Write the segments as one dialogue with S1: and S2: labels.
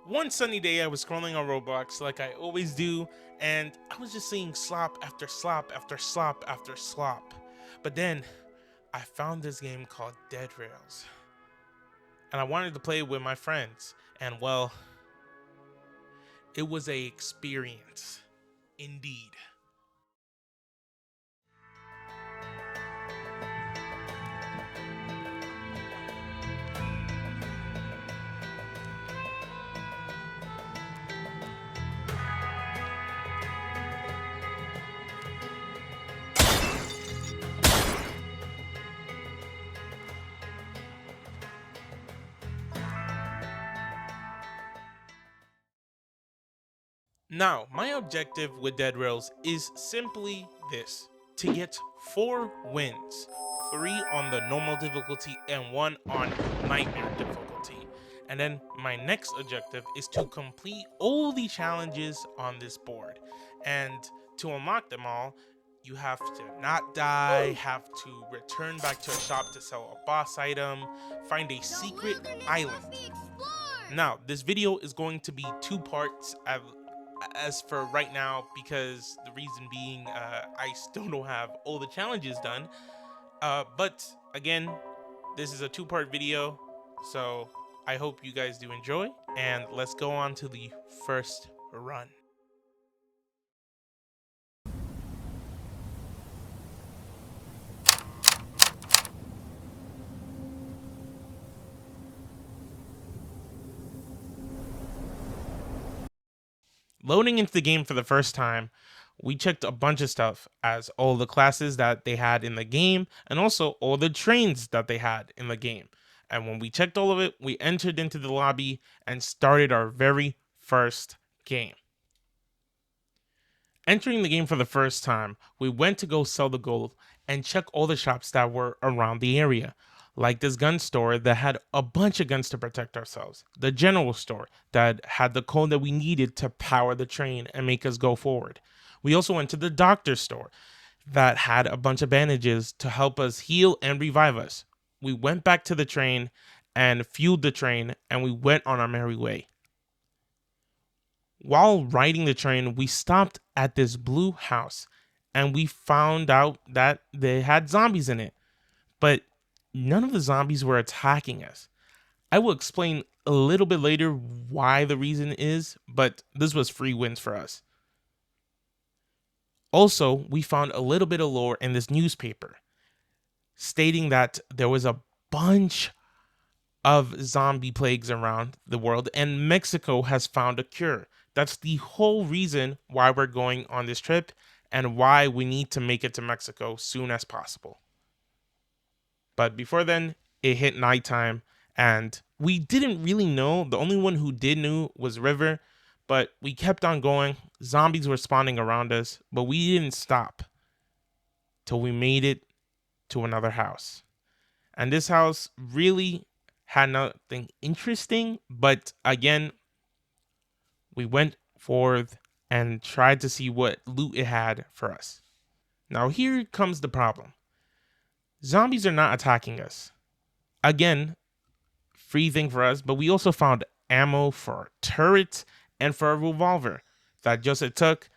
S1: One sunny day, I was scrolling on Roblox like I always do, and I was just seeing slop after slop after slop after slop. But then I found this game called Dead Rails, and I wanted to play it with my friends. And well, it was a experience, indeed. Now, my objective with Dead Rails is simply this: to get 4 wins, 3 on the normal difficulty and 1 on nightmare difficulty. And then my next objective is to complete all the challenges on this board. And to unlock them all, you have to not die, have to return back to a shop to sell a boss item, find a secret island. Now, this video is going to be 2 parts as for right now, because the reason being I still don't have all the challenges done. But again, this is a 2-part video, so I hope you guys do enjoy, and let's go on to the first run. Loading into the game for the first time, we checked a bunch of stuff, as all the classes that they had in the game and also all the trains that they had in the game. And when we checked all of it, we entered into the lobby and started our very first game. Entering the game for the first time, we went to go sell the gold and check all the shops that were around the area, like this gun store that had a bunch of guns to protect ourselves, the general store that had the code that we needed to power the train and make us go forward. We also went to the doctor store that had a bunch of bandages to help us heal and revive us. We went back to the train and fueled the train, and we went on our merry way. While riding the train, we stopped at this blue house and we found out that they had zombies in it, but none of the zombies were attacking us. I will explain a little bit later why the reason is, but this was free wins for us. Also, we found a little bit of lore in this newspaper stating that there was a bunch of zombie plagues around the world, and Mexico has found a cure. That's the whole reason why we're going on this trip and why we need to make it to Mexico soon as possible. But before then, it hit nighttime and we didn't really know. The only one who did know was River, but we kept on going. Zombies were spawning around us, but we didn't stop till we made it to another house. And this house really had nothing interesting, but again, we went forth and tried to see what loot it had for us. Now here comes the problem. Zombies are not attacking us. Again, free thing for us, but we also found ammo for a turret and for a revolver that Joseph took,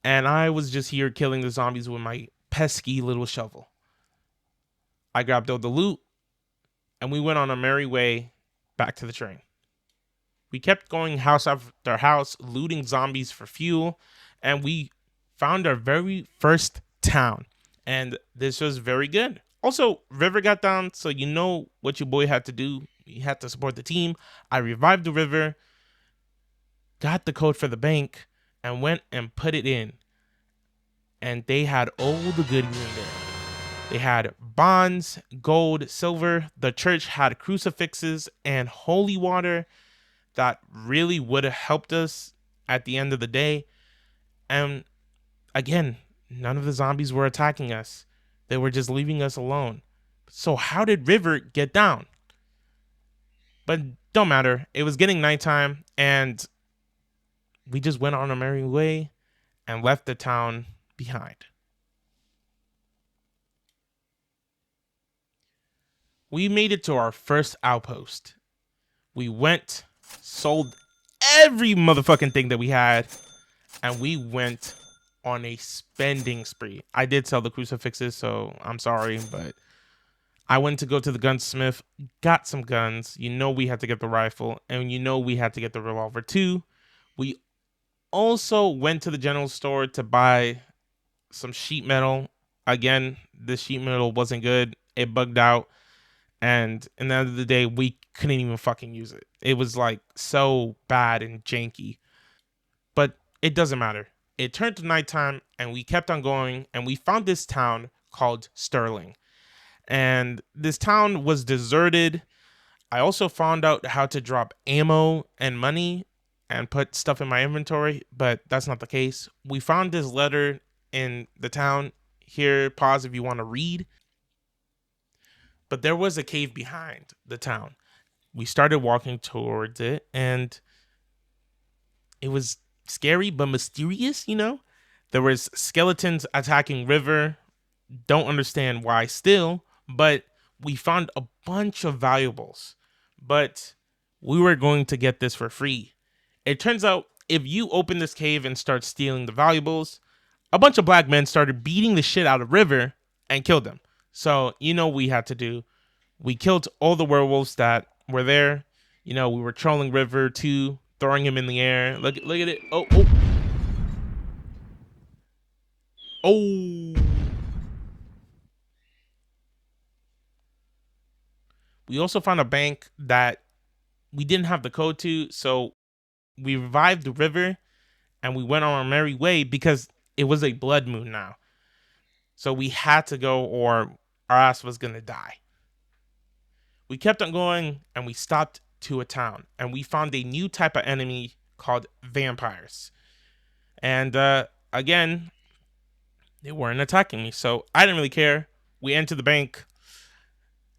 S1: and I was just here killing the zombies with my pesky little shovel. I grabbed all the loot, and we went on a merry way back to the train. We kept going house after house, looting zombies for fuel, and we found our very first town. And this was very good. Also, River got down, so you know what your boy had to do. He had to support the team. I revived the River, got the code for the bank, and went and put it in. And they had all the goodies in there. They had bonds, gold, silver. The church had crucifixes and holy water that really would have helped us at the end of the day. And again, none of the zombies were attacking us. They were just leaving us alone. So how did River get down? But don't matter. It was getting nighttime and we just went on our merry way and left the town behind. We made it to our first outpost. We went, sold every motherfucking thing that we had, and we went on a spending spree. I did sell the crucifixes, so I'm sorry, but I went to go to the gunsmith, got some guns. You know we had to get the rifle, and you know we had to get the revolver too. We also went to the general store to buy some sheet metal. Again, the sheet metal wasn't good. It bugged out. And in the end of the day, we couldn't even fucking use it. It was like so bad and janky. But it doesn't matter. It turned to nighttime and we kept on going and we found this town called Sterling. And this town was deserted. I also found out how to drop ammo and money and put stuff in my inventory, but that's not the case. We found this letter in the town. Here, pause if you want to read. But there was a cave behind the town. We started walking towards it, and it was scary but mysterious, you know? There was skeletons attacking River. Don't understand why still, but we found a bunch of valuables. But we were going to get this for free. It turns out if you open this cave and start stealing the valuables, a bunch of black men started beating the shit out of River and killed him. So, you know what we had to do. We killed all the werewolves that were there. You know, we were trolling River too, throwing him in the air. Look at it. Oh. We also found a bank that we didn't have the code to, so we revived the River and we went on our merry way because it was a blood moon now. So we had to go or our ass was going to die. We kept on going and we stopped to a town and we found a new type of enemy called vampires. And again, they weren't attacking me, so I didn't really care. We entered the bank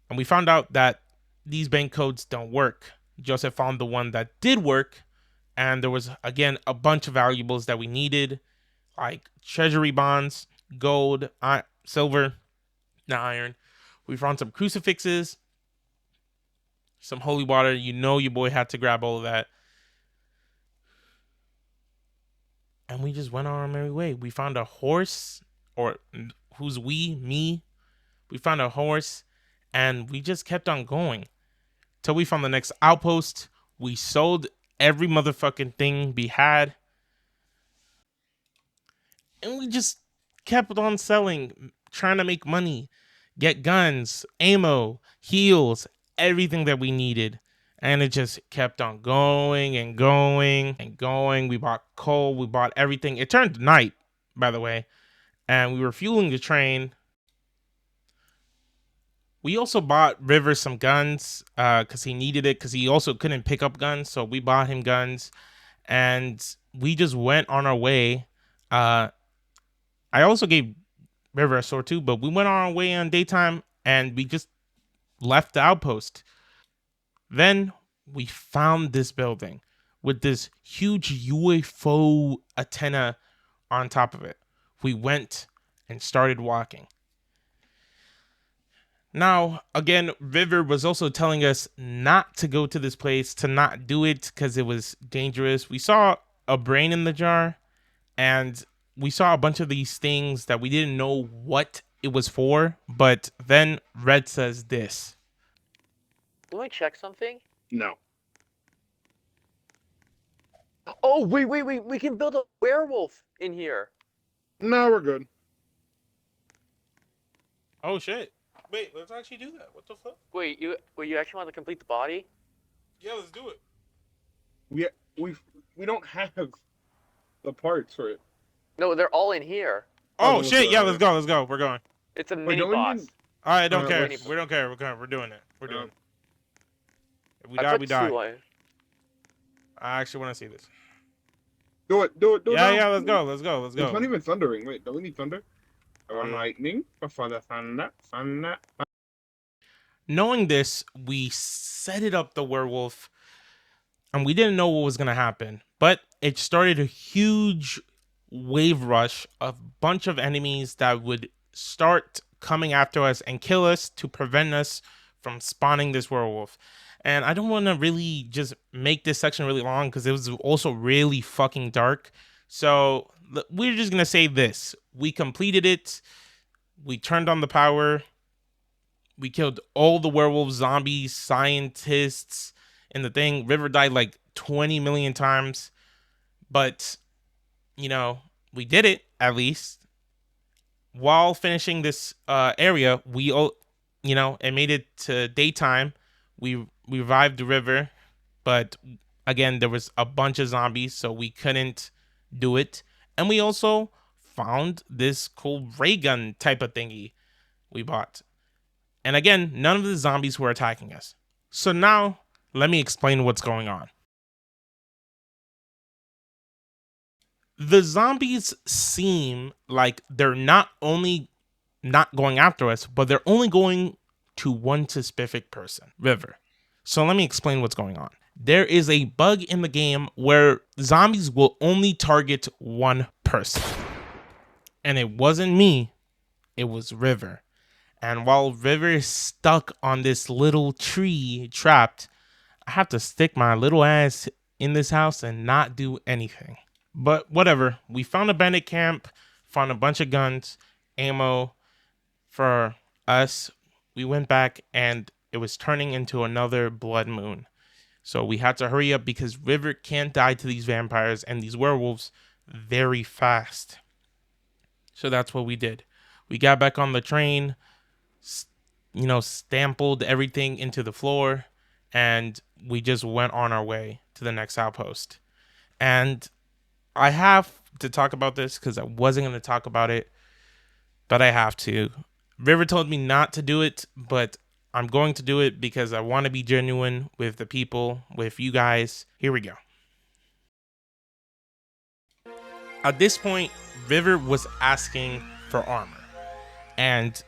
S1: and we found out that these bank codes don't work. Joseph found the one that did work, and there was, again, a bunch of valuables that we needed, like treasury bonds, gold, silver, not iron. We found some crucifixes, some holy water. You know your boy had to grab all of that. And we just went on our merry way. We found a horse, or who's we? Me. We found a horse, and we just kept on going till we found the next outpost. We sold every motherfucking thing we had, and we just kept on selling, trying to make money, get guns, ammo, heals, everything that we needed. And it just kept on going and going and going. We bought coal, we bought everything. It turned night, by the way, and we were fueling the train. We also bought River some guns because he needed it, because he also couldn't pick up guns. So we bought him guns and we just went on our way. I also gave River a sword too, but we went on our way on daytime and we just left the outpost. Then we found this building with this huge UFO antenna on top of it. We went and started walking. Now, again, River was also telling us not to go to this place, to not do it because it was dangerous. We saw a brain in the jar, and we saw a bunch of these things that we didn't know what it was for, but then Red says this.
S2: Can I check something?
S3: No.
S2: Oh, wait, we can build a werewolf in here.
S3: No, we're good.
S1: Oh, shit. Wait, let's actually do that. What the fuck?
S2: Wait, you actually want to complete the body?
S1: Yeah, let's do it.
S3: We don't have the parts for it.
S2: No, they're all in here.
S1: Oh, shit. Yeah, let's go. We're going.
S2: It's a mini boss.
S1: All right, don't care.
S2: let's-
S1: We don't care. We're doing it. We're doing it. If we
S2: I
S1: die,
S2: put
S1: we die.
S2: two on.
S1: I actually want to see this.
S3: Do it.
S1: Yeah, let's go.
S3: It's not even thundering. Wait, don't we need thunder? I want lightning. For the thunder.
S1: Knowing this, we set it up the werewolf, and we didn't know what was going to happen, but it started a huge wave rush of bunch of enemies that would start coming after us and kill us to prevent us from spawning this werewolf. And I don't want to really just make this section really long because it was also really fucking dark. So we're just going to say this. We completed it. We turned on the power. We killed all the werewolves, zombies, scientists, and the thing. River died like 20 million times. But, you know, we did it at least. While finishing this area, it made it to daytime. We revived the river, but again, there was a bunch of zombies, so we couldn't do it. And we also found this cool ray gun type of thingy we bought. And again, none of the zombies were attacking us. So now, let me explain what's going on. The zombies seem like they're not only not going after us, but they're only going to one specific person, River. So let me explain what's going on. There is a bug in the game where zombies will only target one person. And it wasn't me, it was River. And while River is stuck on this little tree trapped, I have to stick my little ass in this house and not do anything. But whatever, we found a bandit camp, found a bunch of guns, ammo for us. We went back and it was turning into another blood moon. So we had to hurry up because River can't die to these vampires and these werewolves very fast. So that's what we did. We got back on the train, stampled everything into the floor, and we just went on our way to the next outpost. And I have to talk about this because I wasn't going to talk about it, but I have to. River told me not to do it, but I'm going to do it because I want to be genuine with the people, with you guys. Here we go. At this point, River was asking for armor. And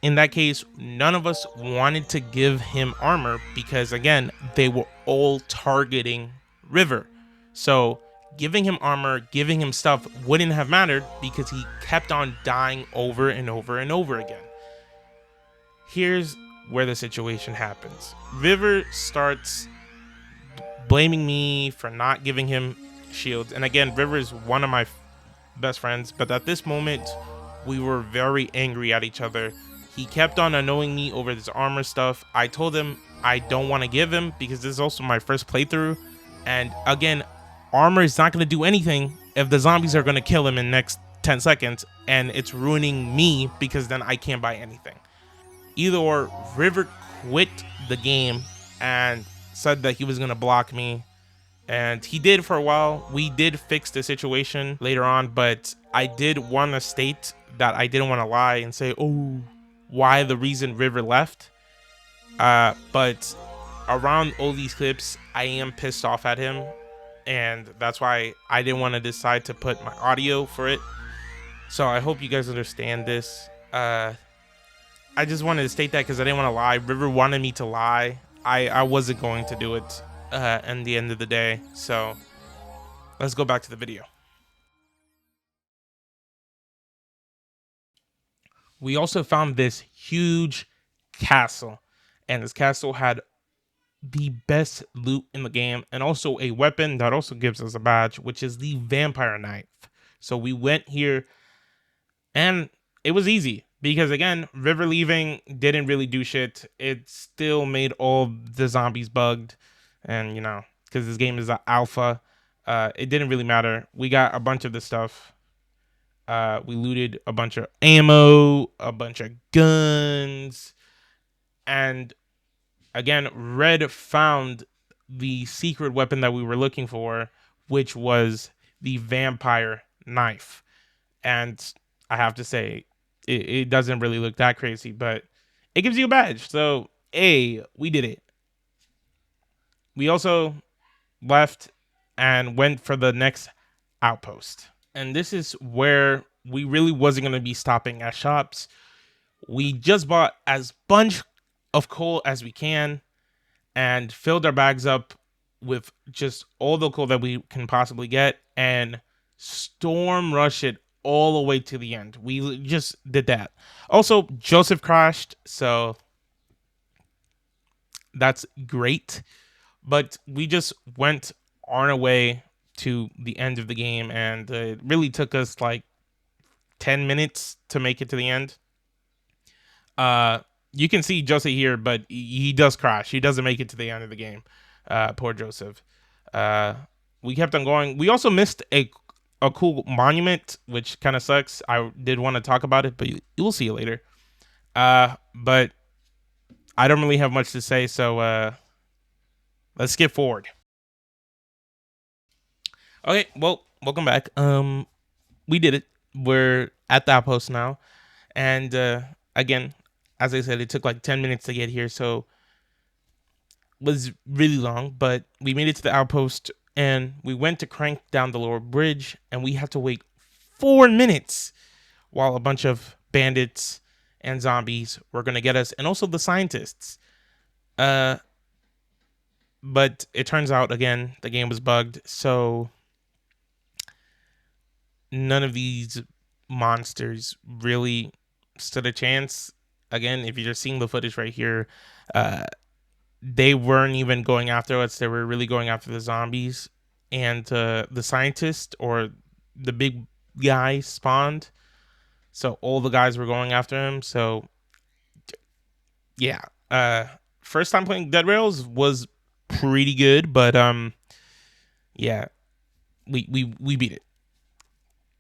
S1: in that case, none of us wanted to give him armor because, again, they were all targeting River. So giving him armor, giving him stuff wouldn't have mattered because he kept on dying over and over and over again. Here's where the situation happens. River starts blaming me for not giving him shields. And again, River is one of my best friends, but at this moment, we were very angry at each other. He kept on annoying me over this armor stuff. I told him I don't want to give him because this is also my first playthrough. And again, armor is not going to do anything if the zombies are going to kill him in the next 10 seconds. And it's ruining me because then I can't buy anything. Either or, River quit the game and said that he was going to block me. And he did for a while. We did fix the situation later on, but I did want to state that I didn't want to lie and say, oh, why the reason River left. But around all these clips, I am pissed off at him. And that's why I didn't want to decide to put my audio for it. So I hope you guys understand this. I just wanted to state that because I didn't want to lie. River wanted me to lie. I wasn't going to do it in the end of the day. So let's go back to the video. We also found this huge castle. And this castle had the best loot in the game. And also a weapon that also gives us a badge, which is the vampire knife. So we went here and it was easy. Because again, River leaving didn't really do shit. It still made all the zombies bugged. And, because this game is an alpha, it didn't really matter. We got a bunch of the stuff. We looted a bunch of ammo, a bunch of guns. And again, Red found the secret weapon that we were looking for, which was the vampire knife. And I have to say, it doesn't really look that crazy, but it gives you a badge. So, hey, we did it. We also left and went for the next outpost. And this is where we really wasn't going to be stopping at shops. We just bought as bunch of coal as we can and filled our bags up with just all the coal that we can possibly get and storm rush it all the way to the end. We just did that. Also, Joseph crashed, so That's great. But we just went on our way to the end of the game, and it really took us like 10 minutes to make it to the end. You can see Joseph here, but he does crash. He doesn't make it to the end of the game. Poor Joseph. Uh, we kept on going. We also missed a cool monument, which kind of sucks. I did want to talk about it, but you will see it later. But I don't really have much to say, so let's skip forward. Okay, well, welcome back. We did it. We're at the outpost now, and again, as I said, it took like 10 minutes to get here, so it was really long. But we made it to the outpost, and we went to crank down the lower bridge, and we had to wait 4 minutes while a bunch of bandits and zombies were gonna get us, and also the scientists. But it turns out again the game was bugged, so none of these monsters really stood a chance. Again, if you're just seeing the footage right here, they weren't even going after us. They were really going after the zombies, and the scientist or the big guy spawned. So all the guys were going after him. So yeah, first time playing Dead Rails was pretty good, but yeah, we beat it.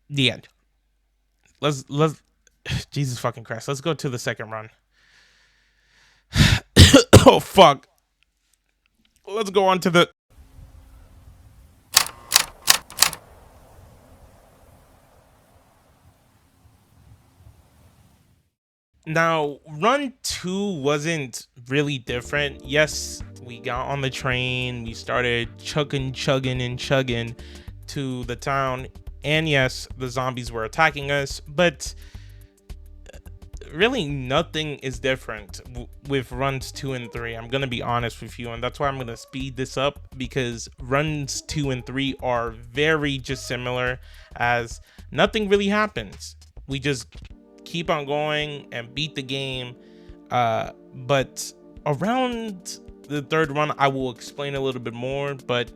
S1: The end. Let's Jesus fucking Christ. Let's go to the second run. Oh fuck. Let's go on to the Now, run 2 wasn't really different. Yes, we got on the train, we started chugging to the town, and yes, the zombies were attacking us, but really nothing is different with runs 2 and 3. I'm gonna be honest with you, and that's why I'm gonna speed this up, because runs 2 and 3 are very just similar, as nothing really happens. We just keep on going and beat the game, but around the third run I will explain a little bit more, but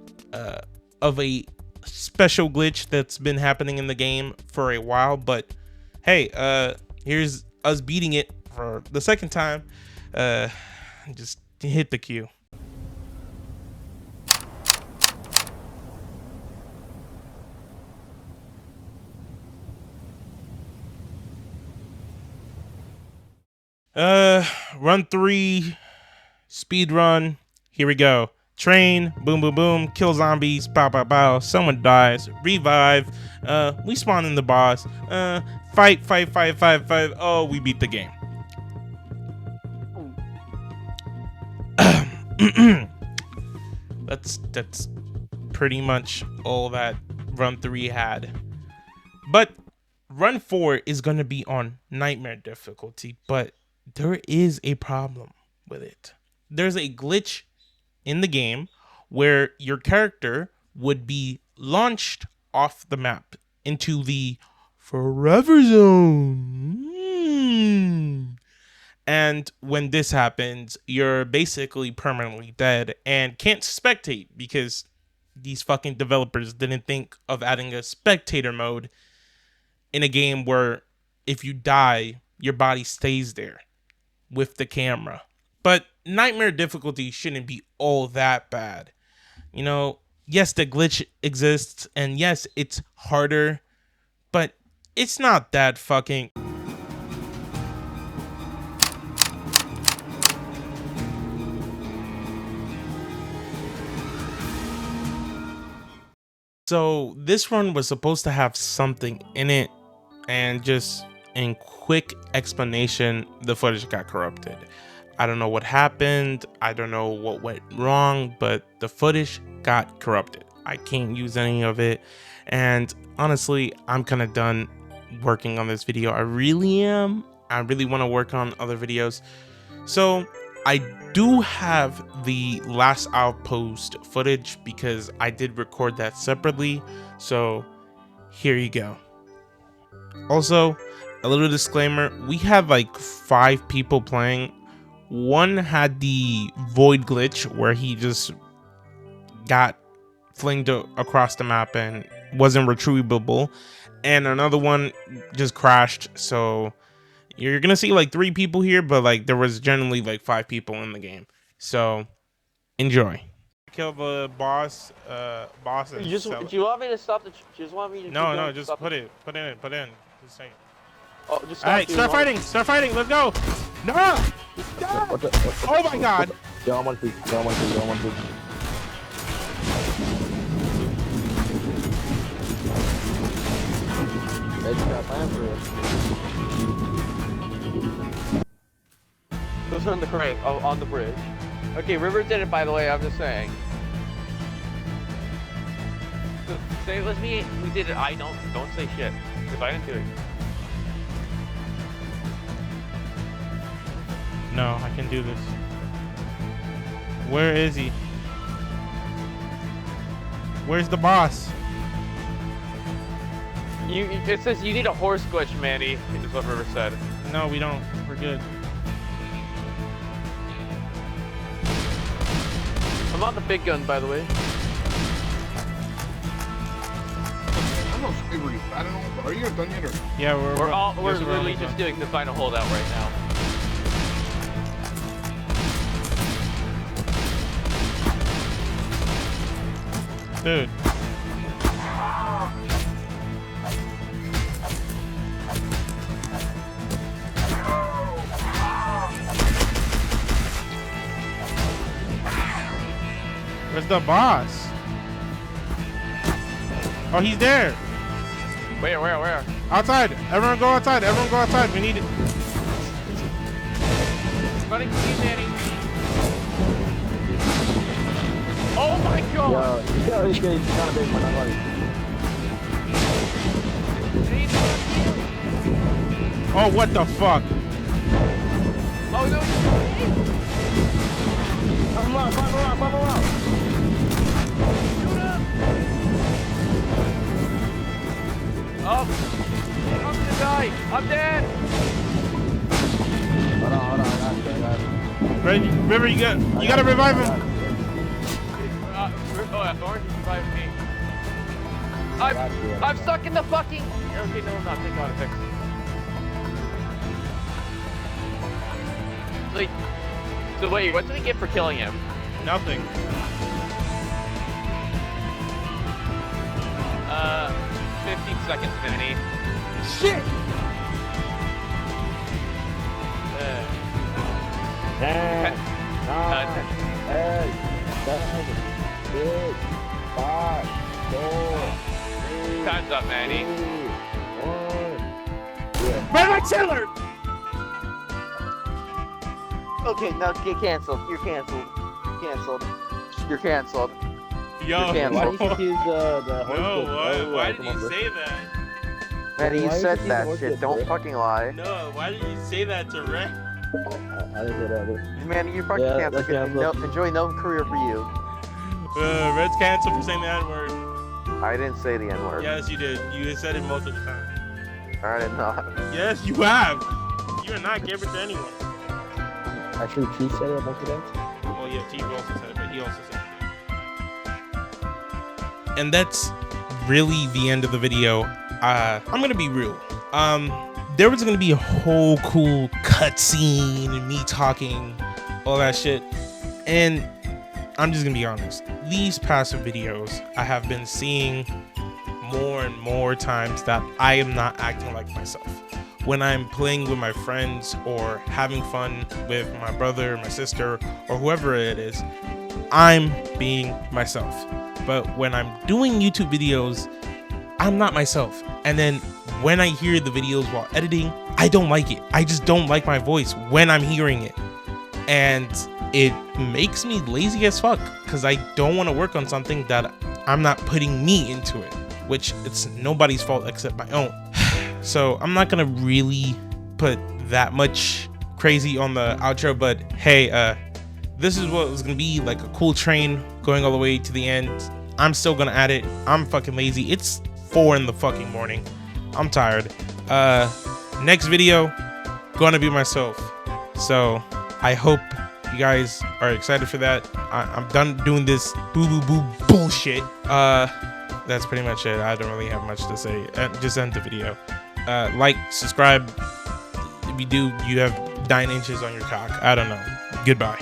S1: of a special glitch that's been happening in the game for a while. But hey, here's us beating it for the second time. Just hit the cue. Run 3, speed run. Here we go. Train, boom, boom, boom, kill zombies, pow, pow, pow. Someone dies, revive. We spawn in the boss. Fight. Oh, we beat the game. That's pretty much all that run 3 had. But run 4 is gonna be on nightmare difficulty, but there is a problem with it. There's a glitch in the game where your character would be launched off the map into the forever zone. And when this happens, you're basically permanently dead and can't spectate, because these fucking developers didn't think of adding a spectator mode in a game where if you die, your body stays there with the camera. But nightmare difficulty shouldn't be all that bad. You know, yes, the glitch exists, and yes, it's harder, but it's not that fucking... So this run was supposed to have something in it, and just in quick explanation, the footage got corrupted. I don't know what happened, I don't know what went wrong, but the footage got corrupted. I can't use any of it, and honestly, I'm kind of done working on this video. I really am. I really want to work on other videos. So I do have the last outpost footage, because I did record that separately, so here you go. Also, a little disclaimer, we had like 5 people playing, One had the void glitch where he just got flinged across the map and wasn't retrievable, and another one just crashed. So you're gonna see like 3 people here, but like there was generally like 5 people in the game. So enjoy. Kill the boss. Boss. And
S2: Do you want me to stop the? Just want me to?
S1: No, just put in. Just say.
S2: Oh, just
S1: All right, start fighting. Let's go. No. Oh my God.
S2: Go on, please. Those are on the crate. Oh, on the bridge. Okay, River did it, by the way. I'm just saying. Say it was me. We did it. I don't say shit because I didn't do it.
S1: No, I can do this. Where is he? Where's the boss?
S2: It says you need a horse glitch, Manny. Is what River said.
S1: No, we don't. We're good.
S2: I'm on the big gun, by the way.
S3: I'm not favorite. I don't know. Are you done yet or?
S1: Yeah,
S2: We're literally just doing the final holdout right now.
S1: Dude. Where's the boss? Oh, he's there.
S2: Where?
S1: Outside. Everyone go outside. We need it.
S2: Running to you, Manny. Oh my God!
S4: Yo, he's kind of big, but I'm like...
S1: Oh, what the fuck?
S2: Oh no!
S4: Bump him out!
S2: Shoot him! Oh! I'm gonna die! I'm dead!
S4: Hold on, I got it.
S1: River, you gotta revive him.
S2: Orange is reviving me. I'm stuck in the fucking... Okay, no, I'm not. Thank God, I fixed. So wait, what did we get for killing him?
S1: Nothing.
S2: 15 seconds, Manny.
S4: Shit! 10, 9, 8, 7, 6, 5, 4, 3,
S2: Time's up, Manny.
S4: 1.
S1: Red Chiller!
S2: Okay, now get canceled. You're canceled.
S1: Yo.
S2: You're
S4: Why
S2: canceled.
S4: did you confuse the horse?
S1: No, why did you say that?
S2: Manny, you
S4: Why
S2: said
S4: did you
S2: that
S4: use
S2: shit.
S4: it,
S2: Don't
S4: bro?
S2: fucking lie.
S1: No, why did you say that to Red?
S4: I didn't say that either.
S2: Manny, you're fucking
S4: Yeah,
S2: canceled.
S4: that's canceled.
S2: Enjoy no career for you.
S1: Red's canceled for saying the N-word.
S2: I didn't say the N-word.
S1: Yes, you did. You said it most of the time.
S2: I did not.
S1: Yes, you have. You are not giving it to anyone.
S4: Actually, Chief said it a bunch of times.
S1: Well, yeah, T also said it, but he also said it. And that's really the end of the video. I'm gonna be real. There was gonna be a whole cool cutscene and me talking, all that shit. And I'm just gonna be honest. These passive videos I have been seeing more and more times that I am not acting like myself. When I'm playing with my friends or having fun with my brother, my sister, or whoever it is, I'm being myself. But when I'm doing YouTube videos, I'm not myself. And then when I hear the videos while editing, I don't like it. I just don't like my voice when I'm hearing it. And it makes me lazy as fuck because I don't want to work on something that I'm not putting me into it, which it's nobody's fault except my own. So I'm not gonna really put that much crazy on the outro, but hey, this is what was gonna be like a cool train going all the way to the end. I'm still gonna add it. I'm fucking lazy. It's 4 in the fucking morning. I'm tired. Next video, gonna be myself. So I hope you guys are excited for that. I'm done doing this boo bullshit. That's pretty much it. I don't really have much to say. Just end the video. Like, subscribe. If you do, you have 9 inches on your cock. I don't know. Goodbye.